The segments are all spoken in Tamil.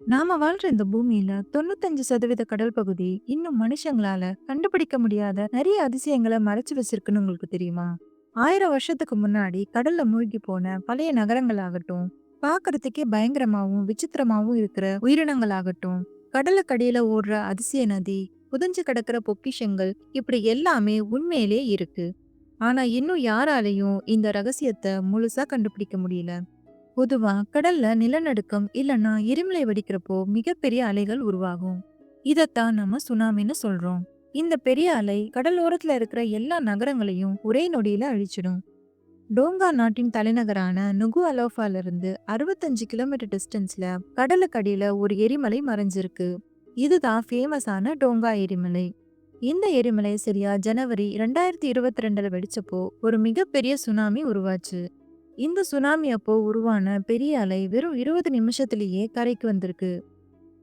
நாம வாழ்ற இந்த பூமியில 95% கடல் பகுதி இன்னும் மனுஷங்களால கண்டுபிடிக்க முடியாத நிறைய அதிசயங்களை மறைச்சு வச்சிருக்குன்னு உங்களுக்கு தெரியுமா? 1000 வருஷத்துக்கு முன்னாடி கடல்ல மூழ்கி போன பழைய நகரங்களாகட்டும், பார்க்கறதுக்கே பயங்கரமாவும் விசித்திரமாவும் இருக்கிற உயிரினங்களாகட்டும், கடலுக்கடியில ஓடுற அதிசய நதி, புதைஞ்சு கிடக்கிற பொக்கிஷங்கள், இப்படி எல்லாமே உண்மையிலே இருக்கு. ஆனா இன்னும் யாராலையும் இந்த ரகசியத்தை முழுசா கண்டுபிடிக்க முடியல. பொதுவா கடல்ல நிலநடுக்கம் இல்லைன்னா எரிமலை வெடிக்கிறப்போ மிகப்பெரிய அலைகள் உருவாகும். இதத்தான் நம்ம சுனாமின்னு சொல்றோம். இந்த பெரிய அலை கடலோரத்துல இருக்கிற எல்லா நகரங்களையும் ஒரே நொடியில அழிச்சிடும். டோங்கா நாட்டின் தலைநகரான நுகு அலோஃபால இருந்து 65 கிலோமீட்டர் டிஸ்டன்ஸ்ல கடலுக்கடியில ஒரு எரிமலை மறைஞ்சிருக்கு. இதுதான் ஃபேமஸான டோங்கா எரிமலை. இந்த எரிமலை சரியா ஜனவரி 2022ல வெடிச்சப்போ ஒரு மிகப்பெரிய சுனாமி உருவாச்சு. இந்த சுனாமி அப்போ உருவான பெரிய அலை வெறும் 20 நிமிஷத்திலேயே கரைக்கு வந்திருக்கு.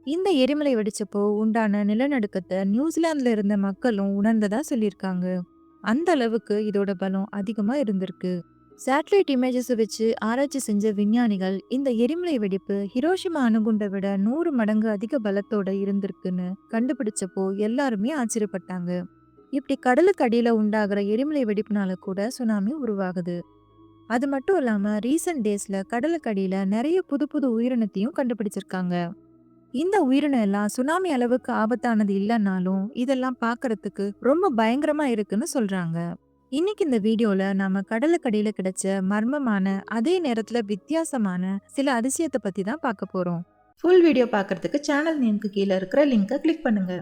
இந்த எரிமலை வெடிச்சப்போ உண்டான நிலநடுக்கத்தை நியூசிலாந்துல இருந்த மக்களும் உணர்ந்ததா சொல்லியிருக்காங்க. அந்த அளவுக்கு இதோட பலம் அதிகமா இருந்திருக்கு. சேட்டலைட் இமேஜஸ் வச்சு ஆராய்ச்சி செஞ்ச விஞ்ஞானிகள் இந்த எரிமலை வெடிப்பு ஹிரோஷிமா அணுகுண்டை விட 100 மடங்கு அதிக பலத்தோட இருந்திருக்குன்னு கண்டுபிடிச்சப்போ எல்லாருமே ஆச்சரியப்பட்டாங்க. இப்படி கடலுக்கு அடியில உண்டாகிற எரிமலை வெடிப்புனால கூட சுனாமி உருவாகுது. அது மட்டும் இல்லாம ரீசன்ட் டேஸ்ல கடலுக்கு அடியில நிறைய புது புது உயிரினத்தையும் கண்டுபிடிச்சிருக்காங்க. இந்த உயிரினம் எல்லாம் சுனாமி அளவுக்கு ஆபத்தானது இல்லைன்னாலும் இதெல்லாம் பார்க்கறதுக்கு ரொம்ப பயங்கரமா இருக்குன்னு சொல்றாங்க. இன்னைக்கு இந்த வீடியோல நாம கடலுக்கடியில கிடைச்ச மர்மமான அதே நேரத்துல வித்தியாசமான சில அதிசயத்தை பத்தி தான் பார்க்க போறோம். ஃபுல் வீடியோ பார்க்கறதுக்கு சேனல் நேம்க்கு கீழே இருக்கிற லிங்கை கிளிக் பண்ணுங்க.